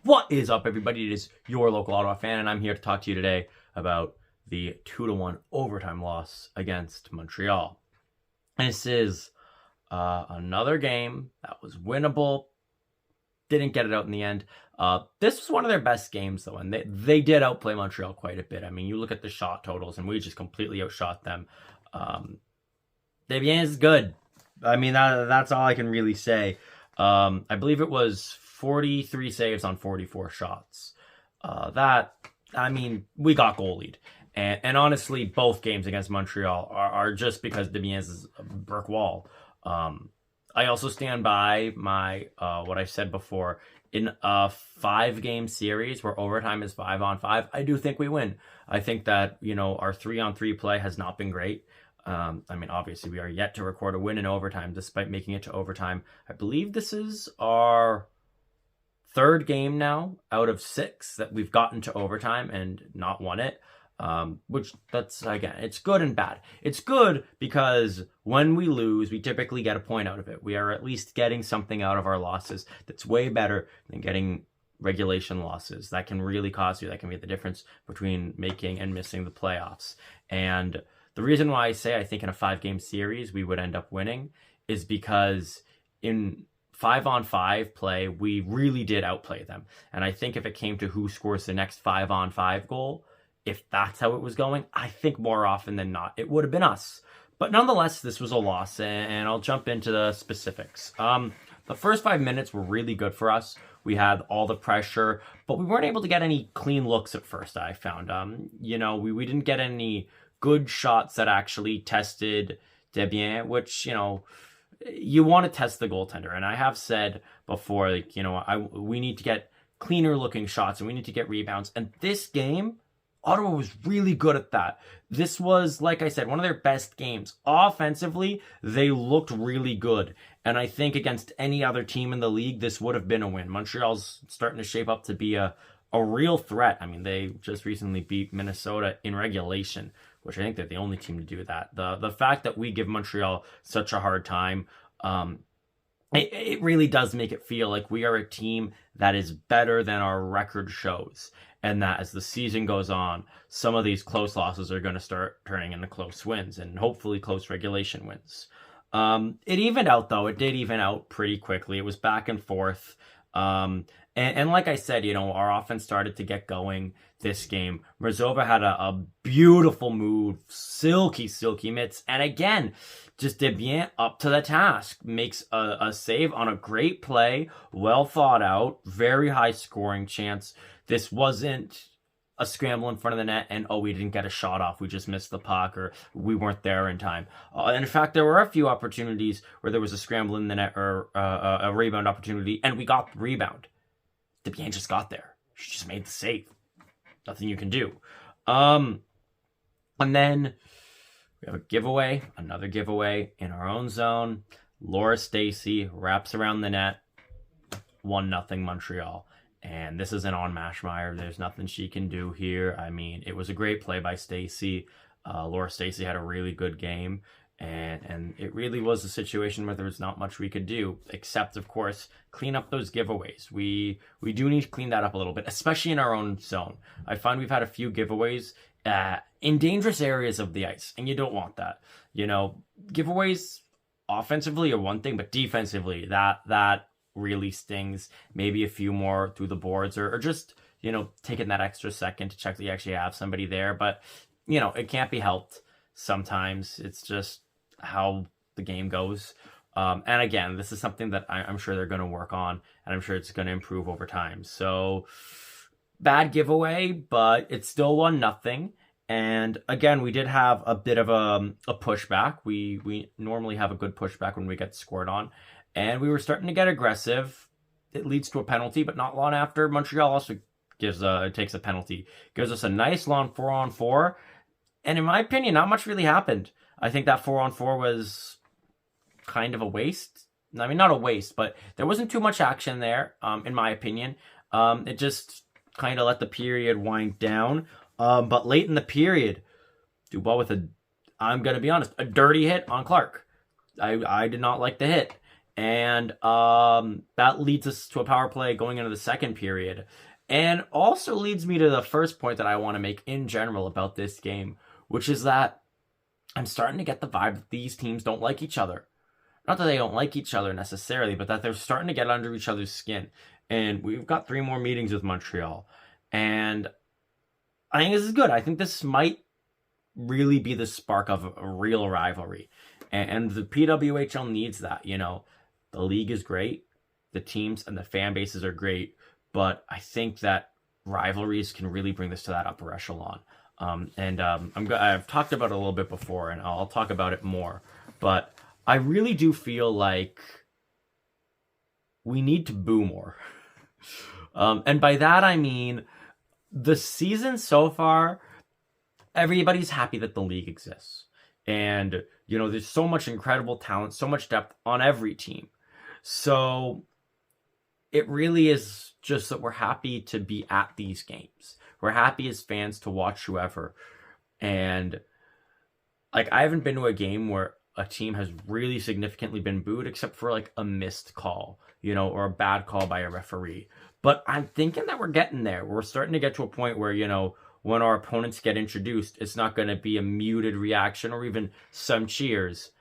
What is up, everybody? It is your local Ottawa fan, and I'm here to talk to you today about the 2-1 overtime loss against Montreal. This is another game that was winnable. Didn't get it out in the end. This was one of their best games, though, and they did outplay Montreal quite a bit. I mean, you look at the shot totals, and we just completely outshot them. Desbiens is good. I mean, that's all I can really say. I believe it was 43 saves on 44 shots. We got goalied. And honestly, both games against Montreal are just because Desbiens is a brick wall. I also stand by my what I said before. In a 5-game series where overtime is 5-on-5, I do think we win. I think that, our 3-on-3 play has not been great. Obviously, we are yet to record a win in overtime, despite making it to overtime. I believe this is our 3rd game now out of 6 that we've gotten to overtime and not won it. It's good and bad. It's good because when we lose, we typically get a point out of it. We are at least getting something out of our losses that's way better than getting regulation losses. That can really cost you. That can be the difference between making and missing the playoffs. And the reason why I say I think in a 5-game series we would end up winning is because in 5-on-5 play, we really did outplay them. And I think if it came to who scores the next 5-on-5 goal, if that's how it was going, I think more often than not, it would have been us. But nonetheless, this was a loss, and I'll jump into the specifics. The first 5 minutes were really good for us. We had all the pressure, but we weren't able to get any clean looks at first, I found. We didn't get any good shots that actually tested Desbiens, which, you want to test the goaltender. And I have said before, we need to get cleaner looking shots and we need to get rebounds. And this game, Ottawa was really good at that. This was, like I said, one of their best games. Offensively, they looked really good. And I think against any other team in the league, this would have been a win. Montreal's starting to shape up to be a real threat. I mean, they just recently beat Minnesota in regulation, which I think they're the only team to do that. The fact that we give Montreal such a hard time, it really does make it feel like we are a team that is better than our record shows. And that as the season goes on, some of these close losses are going to start turning into close wins and hopefully close regulation wins. It evened out, though. It did even out pretty quickly. It was back and forth. And like I said, our offense started to get going this game. Merzova had a beautiful move, silky mitts. And again, just Desbiens up to the task. Makes a save on a great play, well thought out, very high scoring chance. This wasn't a scramble in front of the net and, we didn't get a shot off. We just missed the puck or we weren't there in time. In fact, there were a few opportunities where there was a scramble in the net or a rebound opportunity and we got the rebound. Desbiens just got there. She just made the save. Nothing you can do. And then we have another giveaway in our own zone. Laura Stacey wraps around the net. 1-0 Montreal. And this isn't on Mashmeyer. There's nothing she can do here. I mean, it was a great play by Stacey. Laura Stacey had a really good game. And it really was a situation where there was not much we could do, except, of course, clean up those giveaways. We do need to clean that up a little bit, especially in our own zone. I find we've had a few giveaways in dangerous areas of the ice, and you don't want that. Giveaways offensively are one thing, but defensively, that really stings. Maybe a few more through the boards or just, taking that extra second to check that you actually have somebody there. But, it can't be helped. Sometimes it's just how the game goes. And again, this is something that I'm sure they're going to work on, and I'm sure it's going to improve over time. So bad giveaway, but it's still 1-0. And again, we did have a bit of a pushback. We normally have a good pushback when we get scored on, and we were starting to get aggressive. It leads to a penalty, but not long after, Montreal also takes a penalty. Gives us a nice long 4-on-4. And in my opinion, not much really happened. I think that 4-on-4 was kind of a waste. I mean, not a waste, but there wasn't too much action there, in my opinion. It just kind of let the period wind down. But late in the period, Dubois with I'm going to be honest, a dirty hit on Clark. I did not like the hit. And that leads us to a power play going into the second period. And also leads me to the first point that I want to make in general about this game, which is that I'm starting to get the vibe that these teams don't like each other. Not that they don't like each other necessarily, but that they're starting to get under each other's skin. And we've got 3 more meetings with Montreal. And I think this is good. I think this might really be the spark of a real rivalry. And the PWHL needs that, you know. The league is great. The teams and the fan bases are great. But I think that rivalries can really bring this to that upper echelon. I've talked about it a little bit before, and I'll talk about it more. But I really do feel like we need to boo more. And by that I mean the season so far, everybody's happy that the league exists. And, you know, there's so much incredible talent, so much depth on every team. So it really is just that we're happy to be at these games. We're happy as fans to watch whoever. And, like, I haven't been to a game where a team has really significantly been booed except for, like, a missed call, you know, or a bad call by a referee. But I'm thinking that we're getting there. We're starting to get to a point where, you know, when our opponents get introduced, it's not going to be a muted reaction or even some cheers.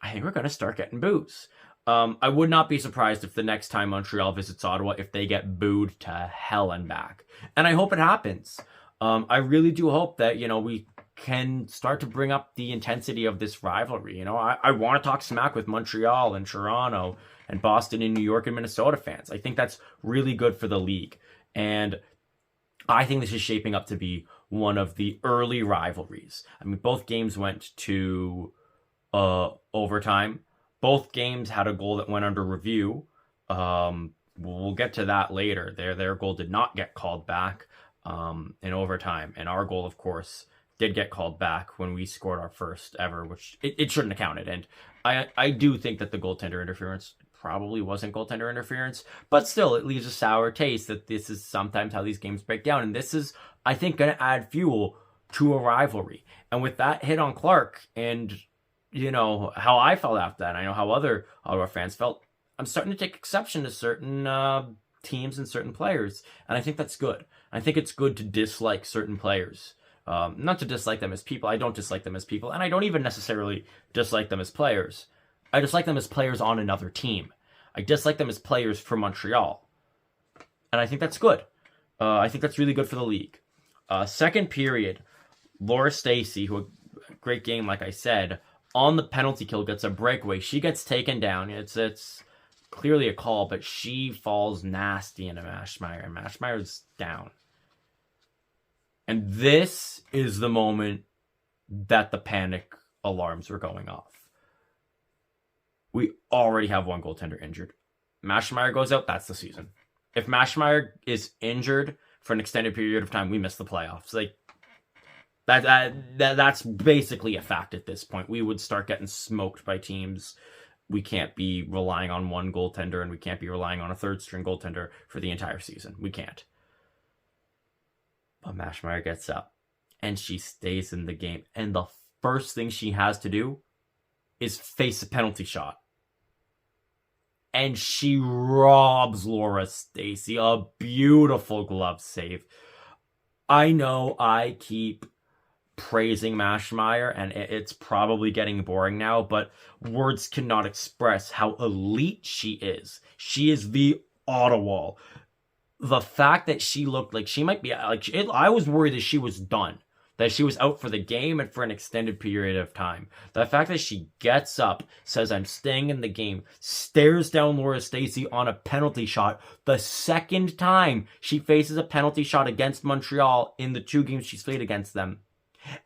I think we're going to start getting boos. I would not be surprised if the next time Montreal visits Ottawa, if they get booed to hell and back. And I hope it happens. I really do hope that, you know, we can start to bring up the intensity of this rivalry. You know, I want to talk smack with Montreal and Toronto and Boston and New York and Minnesota fans. I think that's really good for the league. And I think this is shaping up to be one of the early rivalries. I mean, both games went to overtime. Both games had a goal that went under review. We'll get to that later. Their goal did not get called back in overtime. And our goal, of course, did get called back when we scored our first ever, which it shouldn't have counted. And I do think that the goaltender interference probably wasn't goaltender interference, but still it leaves a sour taste that this is sometimes how these games break down. And this is, I think, going to add fuel to a rivalry. And with that hit on Clark and, you know, how I felt after that, I know how other Ottawa fans felt, I'm starting to take exception to certain teams and certain players. And I think that's good. I think it's good to dislike certain players. Not to dislike them as people. I don't dislike them as people. And I don't even necessarily dislike them as players. I dislike them as players on another team. I dislike them as players for Montreal. And I think that's good. I think that's really good for the league. Second period, Laura Stacey, who a great game, like I said, on the penalty kill gets a breakaway. She gets taken down. It's clearly a call, but she falls nasty into Maschmeyer, and Maschmeyer's down. And this is the moment that the panic alarms were going off. We already have one goaltender injured. Maschmeyer goes out, that's the season. If Maschmeyer is injured for an extended period of time, we miss the playoffs. Like that's basically a fact at this point. We would start getting smoked by teams. We can't be relying on one goaltender, and we can't be relying on a third string goaltender for the entire season. We can't. But Maschmeyer gets up, and she stays in the game. And the first thing she has to do is face a penalty shot. And she robs Laura Stacey. A beautiful glove save. I know I keep praising Maschmeyer, and it's probably getting boring now, but words cannot express how elite she is. She is the Ottawa. The fact that she looked like she might be I was worried that she was done, that she was out for the game and for an extended period of time. The fact that she gets up, says, I'm staying in the game, stares down Laura Stacey on a penalty shot, the second time she faces a penalty shot against Montreal in the 2 games she's played against them,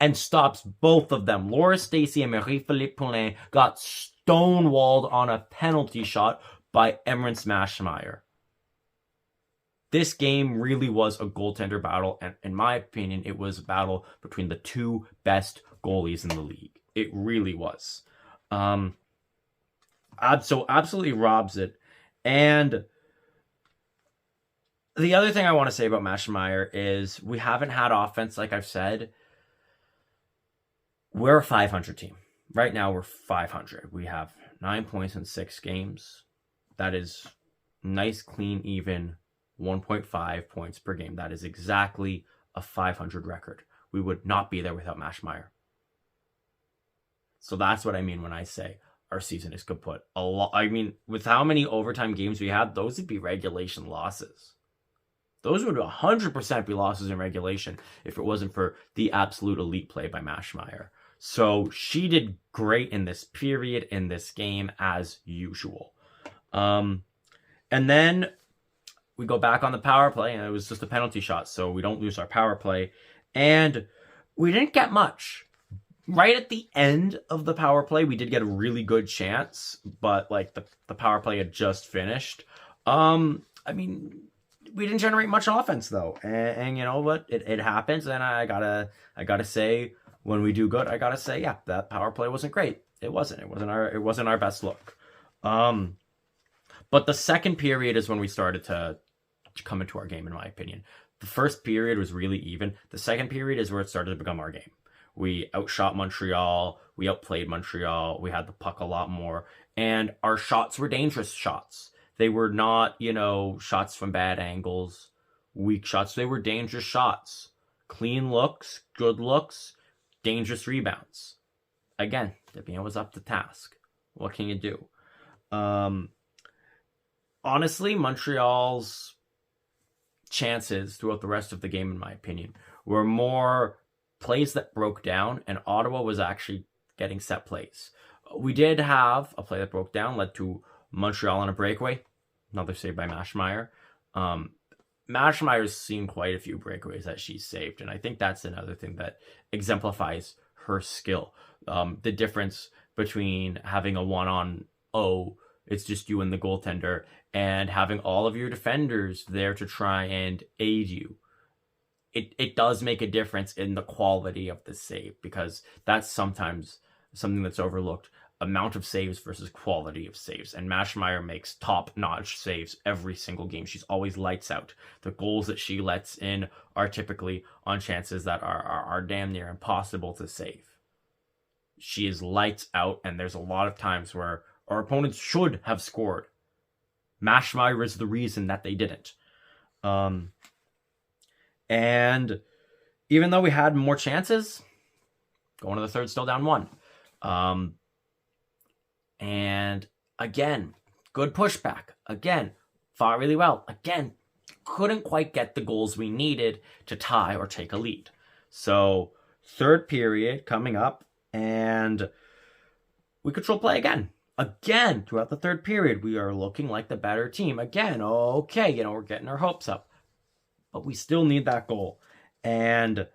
and stops both of them. Laura Stacey and Marie-Philippe Poulin got stonewalled on a penalty shot by Emrance Maschmeyer. This game really was a goaltender battle, and in my opinion, it was a battle between the 2 best goalies in the league. It really was. So absolutely robs it. And the other thing I want to say about Maschmeyer is we haven't had offense, like I've said. We're a 500 team. Right now, we're 500. We have 9 points in 6 games. That is nice, clean, even 1.5 points per game. That is exactly a 500 record. We would not be there without Maschmeyer. So that's what I mean when I say our season is kaput. A lot. I mean, with how many overtime games we had, those would be regulation losses. Those would 100% be losses in regulation if it wasn't for the absolute elite play by Maschmeyer. So she did great in this period, in this game, as usual. And then we go back on the power play, and it was just a penalty shot, so we don't lose our power play. And we didn't get much. Right at the end of the power play, we did get a really good chance, but like the power play had just finished. I mean, we didn't generate much offense though, and you know what? It happens, and I gotta say, when we do good, I gotta say, yeah, that power play wasn't great. It wasn't our best look. But the second period is when we started to come into our game, in my opinion. The first period was really even. The second period is where it started to become our game. We outshot Montreal. We outplayed Montreal. We had the puck a lot more. And our shots were dangerous shots. They were not, shots from bad angles, weak shots. They were dangerous shots. Clean looks, good looks, dangerous rebounds. Again, Desbiens was up to task. What can you do? Honestly, Montreal's chances throughout the rest of the game, in my opinion, were more plays that broke down, and Ottawa was actually getting set plays. We did have a play that broke down, led to Montreal on a breakaway. Another save by Maschmeyer. Maschmeyer's seen quite a few breakaways that she's saved, and I think that's another thing that exemplifies her skill. The difference between having a 1-on-0, it's just you and the goaltender, and having all of your defenders there to try and aid you. It does make a difference in the quality of the save, because that's sometimes something that's overlooked. Amount of saves versus quality of saves. And Maschmeyer makes top-notch saves every single game. She's always lights out. The goals that she lets in are typically on chances that are damn near impossible to save. She is lights out, and there's a lot of times where our opponents should have scored. Maschmeyer is the reason that they didn't. And even though we had more chances, going to the third, still down 1. And again, good pushback. Again, fought really well. Again, couldn't quite get the goals we needed to tie or take a lead. So third period coming up, and we control play again. Again, throughout the third period, we are looking like the better team. Again, okay, we're getting our hopes up. But we still need that goal. And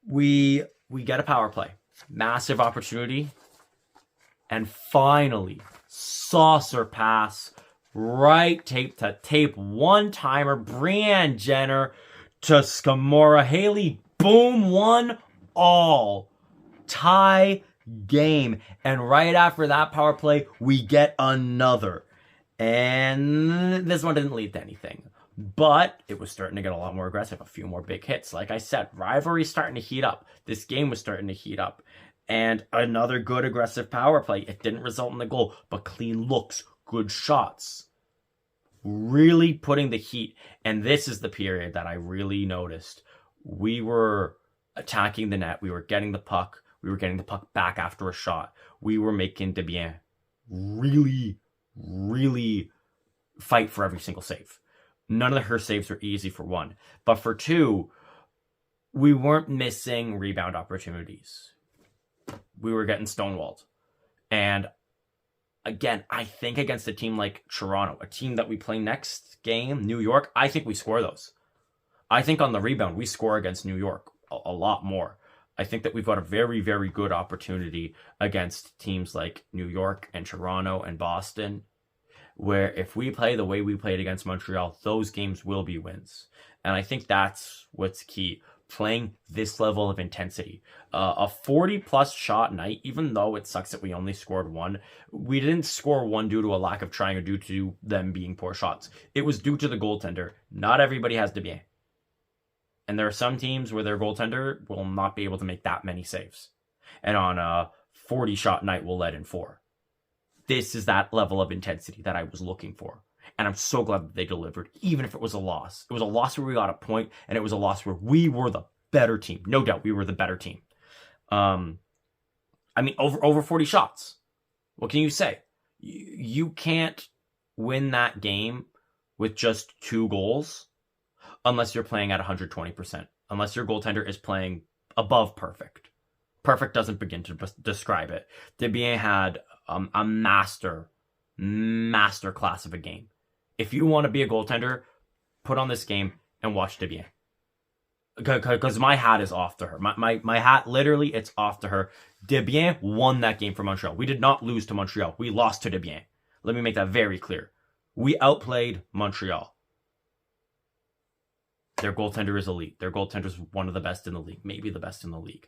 we get a power play. Massive opportunity. And finally, saucer pass. Right tape to tape. One-timer. Brianne Jenner to Scamora. Haley. Boom. 1-all. Tie game. And right after that power play, we get another. And this one didn't lead to anything. But it was starting to get a lot more aggressive. A few more big hits. Like I said, Rivalries starting to heat up. This game was starting to heat up. And another good aggressive power play. It didn't result in the goal, but clean looks, good shots. Really putting the heat. And this is the period that I really noticed. We were attacking the net. We were getting the puck. We were getting the puck back after a shot. We were making Desbiens really, really fight for every single save. None of her saves were easy, for one. But for two, we weren't missing rebound opportunities. We were getting stonewalled. And again, I think against a team like Toronto, a team that we play next game, New York, I think we score those. I think on the rebound, we score against New York a lot more. I think that we've got a very, very good opportunity against teams like New York and Toronto and Boston, where if we play the way we played against Montreal, those games will be wins. And I think that's what's key. Playing this level of intensity. A 40-plus shot night, even though it sucks that we only scored 1, we didn't score 1 due to a lack of trying or due to them being poor shots. It was due to the goaltender. Not everybody has Desbiens. And there are some teams where their goaltender will not be able to make that many saves. And on a 40-shot night, we'll let in 4. this is that level of intensity that I was looking for. And I'm so glad that they delivered, even if it was a loss. It was a loss where we got a point, and it was a loss where we were the better team. No doubt, we were the better team. I mean, over 40 shots. What can you say? You can't win that game with just 2 goals unless you're playing at 120%. Unless your goaltender is playing above perfect. Perfect doesn't begin to describe it. Desbiens had a master class of a game. If you want to be a goaltender, put on this game and watch Desbiens. Because my hat is off to her. My hat, literally, it's off to her. Desbiens won that game for Montreal. We did not lose to Montreal. We lost to Desbiens. Let me make that very clear. We outplayed Montreal. Their goaltender is elite. Their goaltender is one of the best in the league. Maybe the best in the league.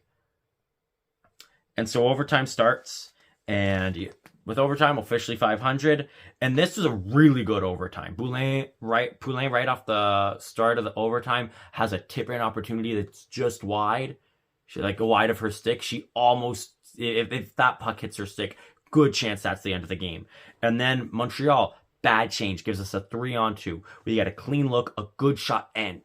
And so overtime starts. And with overtime, officially 500. And this was a really good overtime. Poulin, right off the start of the overtime, has a tip-in opportunity that's just wide. She wide of her stick. She almost, if that puck hits her stick, good chance that's the end of the game. And then Montreal, bad change, gives us a 3-on-2. We get a clean look, a good shot, and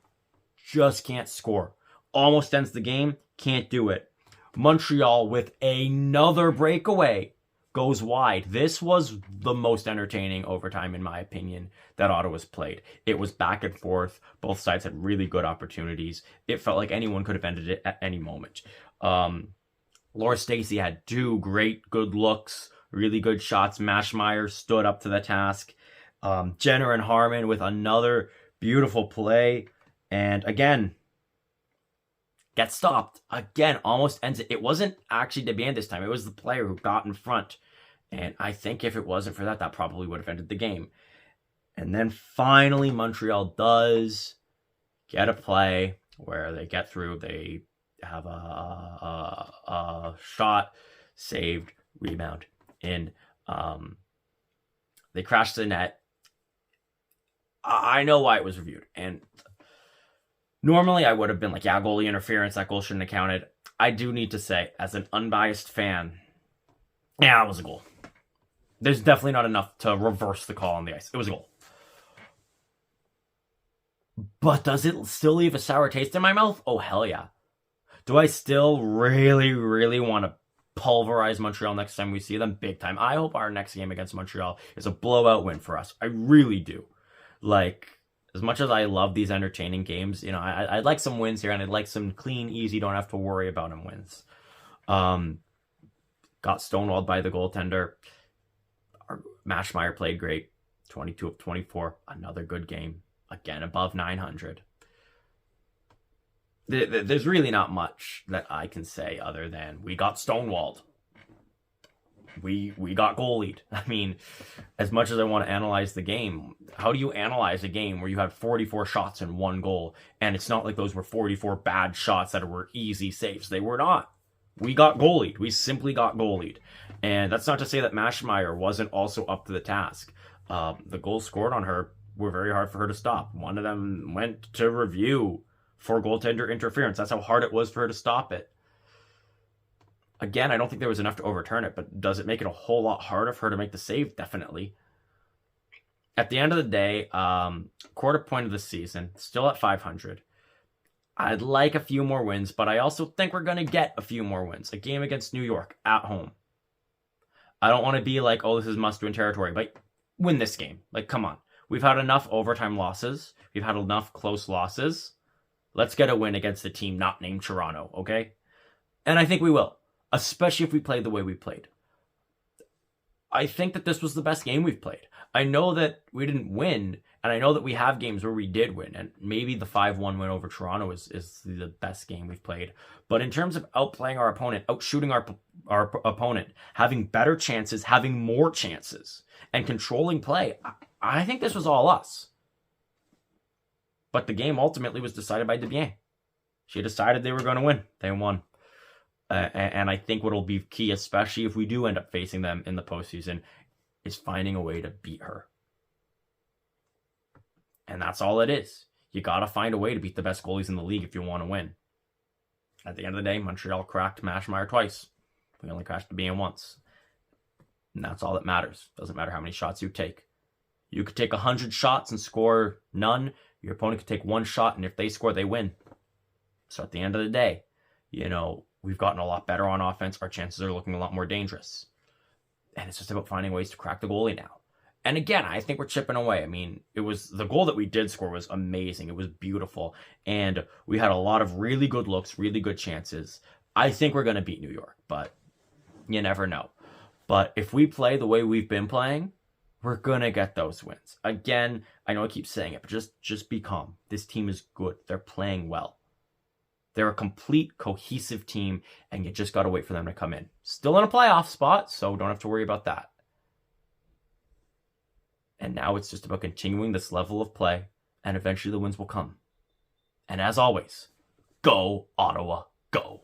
just can't score. Almost ends the game, can't do it. Montreal with another breakaway goes wide. This was the most entertaining overtime, in my opinion, that Ottawa's played. It was back and forth. Both sides had really good opportunities. It felt like anyone could have ended it at any moment. Laura Stacey had 2 great, good looks, really good shots. Maschmeyer stood up to the task. Jenner and Harmon with another beautiful play. And again, gets stopped. Again, almost ends it. It wasn't actually Desbiens this time. It was the player who got in front. And I think if it wasn't for that, that probably would have ended the game. And then finally, Montreal does get a play where they get through. They have a shot, saved, rebound in. They crashed the net. I know why it was reviewed. And normally, I would have been like, yeah, goalie interference, that goal shouldn't have counted. I do need to say, as an unbiased fan, yeah, it was a goal. There's definitely not enough to reverse the call on the ice. It was a goal. But does it still leave a sour taste in my mouth? Oh, hell yeah. Do I still really, really want to pulverize Montreal next time we see them? Big time. I hope our next game against Montreal is a blowout win for us. I really do. As much as I love these entertaining games, I'd like some wins here, and I'd like some clean, easy, don't have to worry about them wins. Got stonewalled by the goaltender. Maschmeyer played great. 22 of 24. Another good game. Again, above 900. There's really not much that I can say other than we got stonewalled. We got goalied. I mean, as much as I want to analyze the game, how do you analyze a game where you had 44 shots and 1 goal? And it's not like those were 44 bad shots that were easy saves. They were not. We got goalied. We simply got goalied. And that's not to say that Maschmeyer wasn't also up to the task. The goals scored on her were very hard for her to stop. One of them went to review for goaltender interference. That's how hard it was for her to stop it. Again, I don't think there was enough to overturn it, but does it make it a whole lot harder for her to make the save? Definitely. At the end of the day, quarter point of the season, still at 500. I'd like a few more wins, but I also think we're going to get a few more wins. A game against New York at home. I don't want to be like, oh, this is must-win territory, but win this game. Come on. We've had enough overtime losses. We've had enough close losses. Let's get a win against a team not named Toronto, okay? And I think we will. Especially if we play the way we played. I think that this was the best game we've played. I know that we didn't win, and I know that we have games where we did win, and maybe the 5-1 win over Toronto is the best game we've played. But in terms of outplaying our opponent, outshooting our opponent, having better chances, having more chances, and controlling play, I think this was all us. But the game ultimately was decided by Desbiens. She decided they were going to win. They won. And I think what will be key, especially if we do end up facing them in the postseason, is finding a way to beat her. And that's all it is. You got to find a way to beat the best goalies in the league if you want to win. At the end of the day, Montreal cracked Maschmeyer twice. We only crashed Desbiens once. And that's all that matters. Doesn't matter how many shots you take. You could take 100 shots and score none. Your opponent could take 1 shot, and if they score, they win. So at the end of the day, we've gotten a lot better on offense. Our chances are looking a lot more dangerous. And it's just about finding ways to crack the goalie now. And again, I think we're chipping away. I mean, the goal that we did score was amazing. It was beautiful. And we had a lot of really good looks, really good chances. I think we're going to beat New York, but you never know. But if we play the way we've been playing, we're going to get those wins. Again, I know I keep saying it, but just be calm. This team is good. They're playing well. They're a complete, cohesive team, and you just got to wait for them to come in. Still in a playoff spot, so don't have to worry about that. And now it's just about continuing this level of play, and eventually the wins will come. And as always, go Ottawa, go!